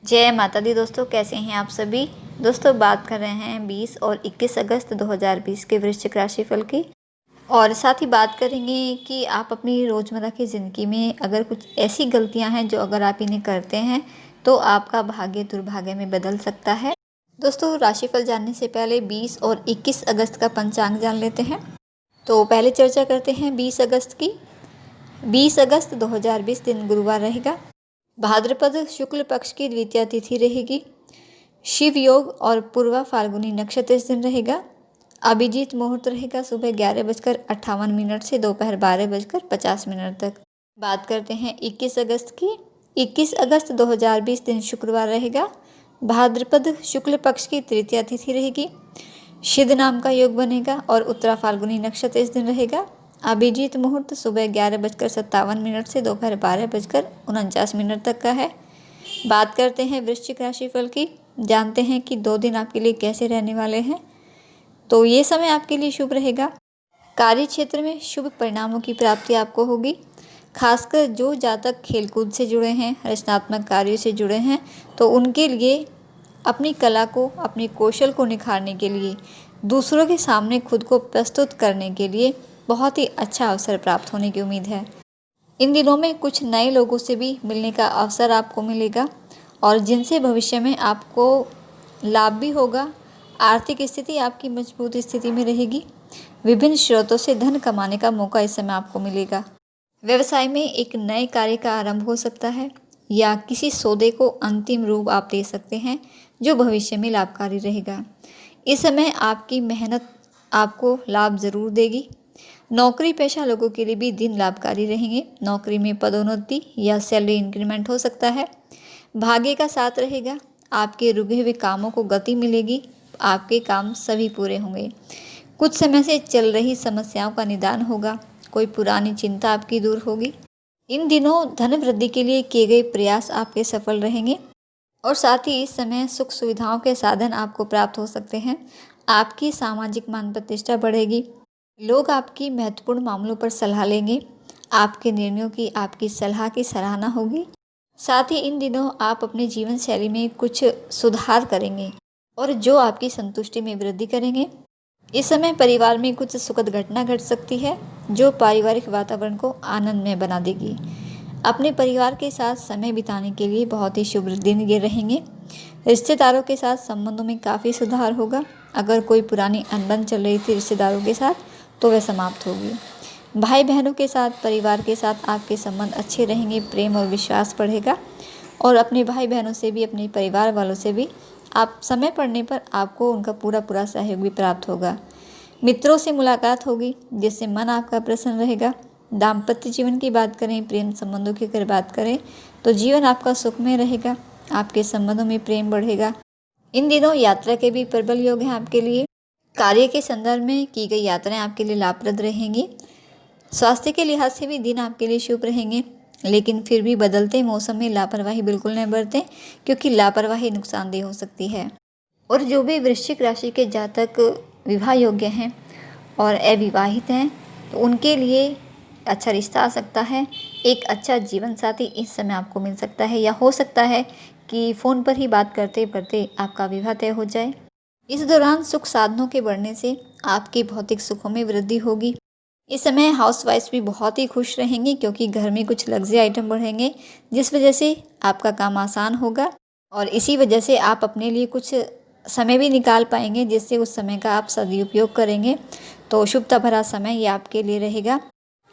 जय माता दी दोस्तों, कैसे हैं आप सभी। दोस्तों बात कर रहे हैं 20 और 21 अगस्त 2020 के वृश्चिक राशिफल की। और साथ ही बात करेंगे कि आप अपनी रोज़मर्रा की ज़िंदगी में अगर कुछ ऐसी गलतियां हैं जो अगर आप इन्हें करते हैं तो आपका भाग्य दुर्भाग्य में बदल सकता है। दोस्तों राशिफल जानने से पहले 20 और 21 अगस्त का पंचांग जान लेते हैं। तो पहले चर्चा करते हैं 20 अगस्त की। 20 अगस्त 2020 दिन गुरुवार रहेगा। भाद्रपद शुक्ल पक्ष की द्वितीया तिथि रहेगी। शिव योग और पूर्वा फाल्गुनी नक्षत्र इस दिन रहेगा। अभिजीत मुहूर्त रहेगा सुबह 11:58 से दोपहर 12:50 तक। बात करते हैं 21 अगस्त की। 21 अगस्त 2020 दिन शुक्रवार रहेगा। भाद्रपद शुक्ल पक्ष की तृतीया तिथि रहेगी। सिद्ध नाम का योग बनेगा और उत्तरा फाल्गुनी नक्षत्र इस दिन रहेगा। अभिजीत मुहूर्त सुबह 11:57 से दोपहर 12:49 तक का है। बात करते हैं वृश्चिक राशिफल की। जानते हैं कि 2 दिन आपके लिए कैसे रहने वाले हैं। तो ये समय आपके लिए शुभ रहेगा। कार्य क्षेत्र में शुभ परिणामों की प्राप्ति आपको होगी। खासकर जो जातक खेलकूद से जुड़े हैं, रचनात्मक कार्यों से जुड़े हैं, तो उनके लिए अपनी कला को, अपने कौशल को निखारने के लिए, दूसरों के सामने खुद को प्रस्तुत करने के लिए बहुत ही अच्छा अवसर प्राप्त होने की उम्मीद है। इन दिनों में कुछ नए लोगों से भी मिलने का अवसर आपको मिलेगा और जिनसे भविष्य में आपको लाभ भी होगा। आर्थिक स्थिति आपकी मजबूत स्थिति में रहेगी। विभिन्न स्रोतों से धन कमाने का मौका इस समय आपको मिलेगा। व्यवसाय में एक नए कार्य का आरंभ हो सकता है या किसी सौदे को अंतिम रूप आप दे सकते हैं जो भविष्य में लाभकारी रहेगा। इस समय आपकी मेहनत आपको लाभ ज़रूर देगी। नौकरी पेशा लोगों के लिए भी दिन लाभकारी रहेंगे। नौकरी में पदोन्नति या सैलरी इंक्रीमेंट हो सकता है। भाग्य का साथ रहेगा। आपके रुके हुए कामों को गति मिलेगी। आपके काम सभी पूरे होंगे। कुछ समय से चल रही समस्याओं का निदान होगा। कोई पुरानी चिंता आपकी दूर होगी। इन दिनों धन वृद्धि के लिए किए गए प्रयास आपके सफल रहेंगे और साथ ही इस समय सुख सुविधाओं के साधन आपको प्राप्त हो सकते हैं। आपकी सामाजिक मान प्रतिष्ठा बढ़ेगी। लोग आपकी महत्वपूर्ण मामलों पर सलाह लेंगे। आपके निर्णयों की, आपकी सलाह की सराहना होगी। साथ ही इन दिनों आप अपने जीवन शैली में कुछ सुधार करेंगे और जो आपकी संतुष्टि में वृद्धि करेंगे। इस समय परिवार में कुछ सुखद घटना घट सकती है जो पारिवारिक वातावरण को आनंदमय बना देगी। अपने परिवार के साथ समय बिताने के लिए बहुत ही शुभ दिन ये रहेंगे। रिश्तेदारों के साथ संबंधों में काफ़ी सुधार होगा। अगर कोई पुरानी अनबन चल रही थी रिश्तेदारों के साथ तो वह समाप्त होगी। भाई बहनों के साथ, परिवार के साथ आपके संबंध अच्छे रहेंगे। प्रेम और विश्वास बढ़ेगा और अपने भाई बहनों से भी, अपने परिवार वालों से भी आप समय पड़ने पर आपको उनका पूरा सहयोग भी प्राप्त होगा। मित्रों से मुलाकात होगी जिससे मन आपका प्रसन्न रहेगा। दाम्पत्य जीवन की बात करें, प्रेम संबंधों की अगर बात करें तो जीवन आपका सुखमय रहेगा। आपके संबंधों में प्रेम बढ़ेगा। इन दिनों यात्रा के भी प्रबल योग हैं आपके लिए। कार्य के संदर्भ में की गई यात्राएं आपके लिए लाभप्रद रहेंगी। स्वास्थ्य के लिहाज से भी दिन आपके लिए शुभ रहेंगे, लेकिन फिर भी बदलते मौसम में लापरवाही बिल्कुल न बरतें क्योंकि लापरवाही नुकसानदेह हो सकती है। और जो भी वृश्चिक राशि के जातक विवाह योग्य हैं और अविवाहित हैं तो उनके लिए अच्छा रिश्ता आ सकता है। एक अच्छा जीवन साथी इस समय आपको मिल सकता है या हो सकता है कि फ़ोन पर ही बात करते करते आपका विवाह तय हो जाए। इस दौरान सुख साधनों के बढ़ने से आपके भौतिक सुखों में वृद्धि होगी। इस समय हाउसवाइफ्स भी बहुत ही खुश रहेंगी क्योंकि घर में कुछ लग्जरी आइटम बढ़ेंगे जिस वजह से आपका काम आसान होगा और इसी वजह से आप अपने लिए कुछ समय भी निकाल पाएंगे जिससे उस समय का आप सदुपयोग करेंगे। तो शुभता भरा समय ये आपके लिए रहेगा।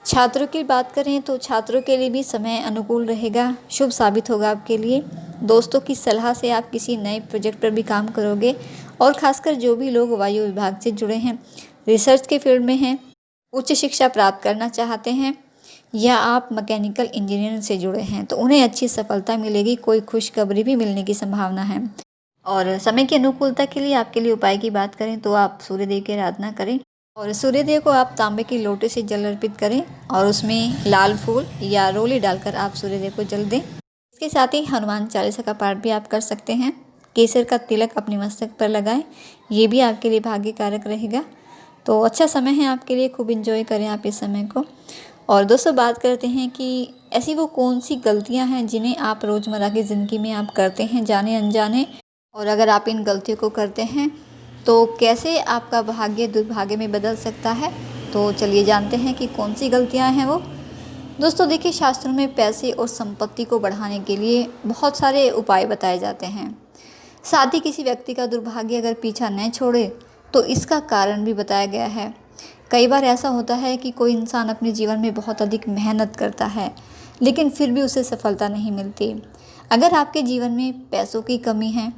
छात्रों की बात करें तो छात्रों के लिए भी समय अनुकूल रहेगा, शुभ साबित होगा आपके लिए। दोस्तों की सलाह से आप किसी नए प्रोजेक्ट पर भी काम करोगे और खासकर जो भी लोग वायु विभाग से जुड़े हैं, रिसर्च के फील्ड में हैं, उच्च शिक्षा प्राप्त करना चाहते हैं या आप मैकेनिकल इंजीनियरिंग से जुड़े हैं तो उन्हें अच्छी सफलता मिलेगी। कोई खुशखबरी भी मिलने की संभावना है। और समय की अनुकूलता के लिए आपके लिए उपाय की बात करें तो आप सूर्यदेव की आराधना करें और सूर्यदेव को आप तांबे की लोटे से जल अर्पित करें और उसमें लाल फूल या रोली डालकर आप सूर्यदेव को जल दें। इसके साथ ही हनुमान चालीसा का पाठ भी आप कर सकते हैं। केसर का तिलक अपने मस्तक पर लगाएं, ये भी आपके लिए भाग्य कारक रहेगा। तो अच्छा समय है आपके लिए, खूब एंजॉय करें आप इस समय को। और दोस्तों बात करते हैं कि ऐसी वो कौन सी गलतियां हैं जिन्हें आप रोज़मर्रा की ज़िंदगी में आप करते हैं जाने अनजाने, और अगर आप इन गलतियों को करते हैं तो कैसे आपका भाग्य दुर्भाग्य में बदल सकता है। तो चलिए जानते हैं कि कौन सी गलतियां हैं वो। दोस्तों देखिए, शास्त्रों में पैसे और संपत्ति को बढ़ाने के लिए बहुत सारे उपाय बताए जाते हैं। साथ ही किसी व्यक्ति का दुर्भाग्य अगर पीछा न छोड़े तो इसका कारण भी बताया गया है। कई बार ऐसा होता है कि कोई इंसान अपने जीवन में बहुत अधिक मेहनत करता है लेकिन फिर भी उसे सफलता नहीं मिलती। अगर आपके जीवन में पैसों की कमी है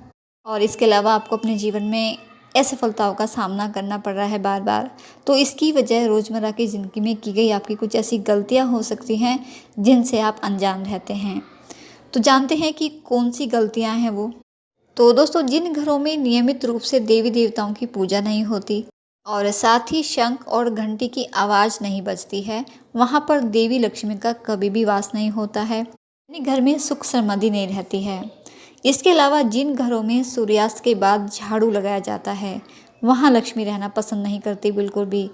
और इसके अलावा आपको अपने जीवन में असफलताओं का सामना करना पड़ रहा है बार बार, तो इसकी वजह रोज़मर्रा की ज़िंदगी में की गई आपकी कुछ ऐसी गलतियां हो सकती हैं जिनसे आप अनजान रहते हैं। तो जानते हैं कि कौन सी गलतियां हैं वो। तो दोस्तों, जिन घरों में नियमित रूप से देवी देवताओं की पूजा नहीं होती और साथ ही शंख और घंटी की आवाज़ नहीं बजती है, वहाँ पर देवी लक्ष्मी का कभी भी वास नहीं होता है, यानी घर में सुख समृद्धि नहीं रहती है। इसके अलावा जिन घरों में सूर्यास्त के बाद झाड़ू लगाया जाता है, वहाँ लक्ष्मी रहना पसंद नहीं करती बिल्कुल भी।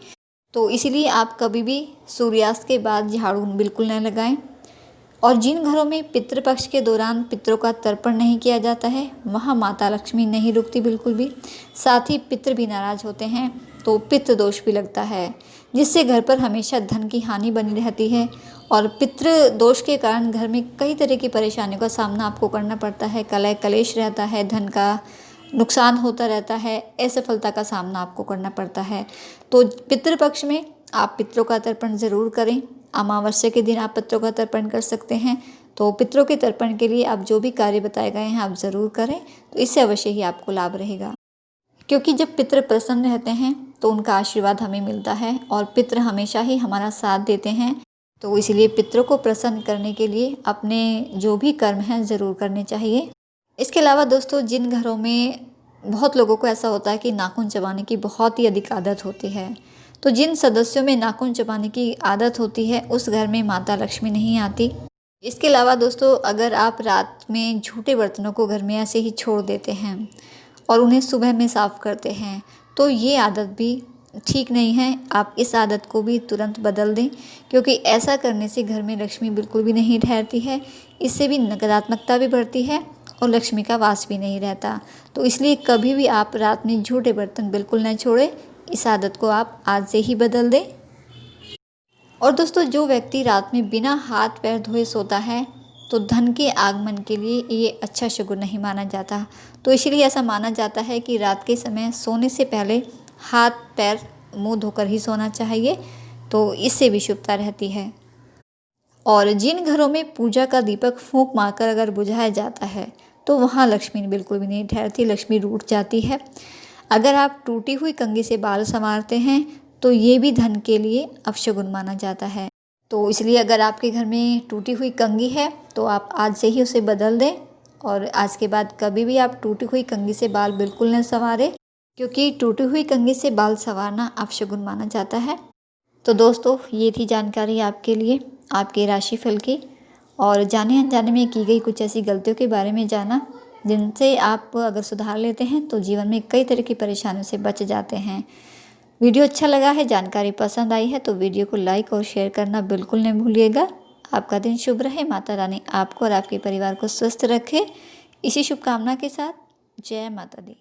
तो इसीलिए आप कभी भी सूर्यास्त के बाद झाड़ू बिल्कुल न लगाएं। और जिन घरों में पितृपक्ष के दौरान पितरों का तर्पण नहीं किया जाता है, वहाँ माता लक्ष्मी नहीं रुकती बिल्कुल भी। साथ ही पितृ भी नाराज होते हैं तो पितृ दोष भी लगता है, जिससे घर पर हमेशा धन की हानि बनी रहती है। और पितृ दोष के कारण घर में कई तरह की परेशानियों का सामना आपको करना पड़ता है। कलह कलेश रहता है, धन का नुकसान होता रहता है, असफलता का सामना आपको करना पड़ता है। तो पितृपक्ष में आप पितरों का तर्पण ज़रूर करें। अमावस्या के दिन आप पितरों का तर्पण कर सकते हैं। तो पितरों के तर्पण के लिए आप जो भी कार्य बताए गए हैं आप ज़रूर करें, तो इससे अवश्य ही आपको लाभ रहेगा। क्योंकि जब पितृ प्रसन्न रहते हैं तो उनका आशीर्वाद हमें मिलता है और पितृ हमेशा ही हमारा साथ देते हैं। तो इसलिए पितरों को प्रसन्न करने के लिए अपने जो भी कर्म हैं ज़रूर करने चाहिए। इसके अलावा दोस्तों, जिन घरों में बहुत लोगों को ऐसा होता है कि नाखून चबाने की बहुत ही अधिक आदत होती है, तो जिन सदस्यों में नाखून चबाने की आदत होती है उस घर में माता लक्ष्मी नहीं आती। इसके अलावा दोस्तों, अगर आप रात में झूठे बर्तनों को घर में ऐसे ही छोड़ देते हैं और उन्हें सुबह में साफ़ करते हैं, तो ये आदत भी ठीक नहीं है। आप इस आदत को भी तुरंत बदल दें, क्योंकि ऐसा करने से घर में लक्ष्मी बिल्कुल भी नहीं ठहरती है। इससे भी नकारात्मकता भी बढ़ती है और लक्ष्मी का वास भी नहीं रहता। तो इसलिए कभी भी आप रात में झूठे बर्तन बिल्कुल न छोड़ें। इस आदत को आप आज से ही बदल दें। और दोस्तों, जो व्यक्ति रात में बिना हाथ पैर धोए सोता है तो धन के आगमन के लिए ये अच्छा शुगुन नहीं माना जाता। तो इसलिए ऐसा माना जाता है कि रात के समय सोने से पहले हाथ पैर मुंह धोकर ही सोना चाहिए, तो इससे भी शुभता रहती है। और जिन घरों में पूजा का दीपक फूंक मारकर अगर बुझाया जाता है तो वहाँ लक्ष्मी बिल्कुल भी नहीं ठहरती, लक्ष्मी रूठ जाती है। अगर आप टूटी हुई कंघी से बाल संवारते हैं तो ये भी धन के लिए अपशगुन माना जाता है। तो इसलिए अगर आपके घर में टूटी हुई कंघी है तो आप आज से ही उसे बदल दें और आज के बाद कभी भी आप टूटी हुई कंघी से बाल बिल्कुल न संवारें, क्योंकि टूटी हुई कंघी से बाल संवारना अपशगुन माना जाता है। तो दोस्तों, ये थी जानकारी आपके लिए आपके राशिफल की, और जाने अनजाने में की गई कुछ ऐसी गलतियों के बारे में जाना जिनसे आप अगर सुधार लेते हैं तो जीवन में कई तरह की परेशानियों से बच जाते हैं। वीडियो अच्छा लगा है, जानकारी पसंद आई है तो वीडियो को लाइक और शेयर करना बिल्कुल नहीं भूलिएगा। आपका दिन शुभ रहे, माता रानी आपको और आपके परिवार को स्वस्थ रखे। इसी शुभकामना के साथ जय माता दी।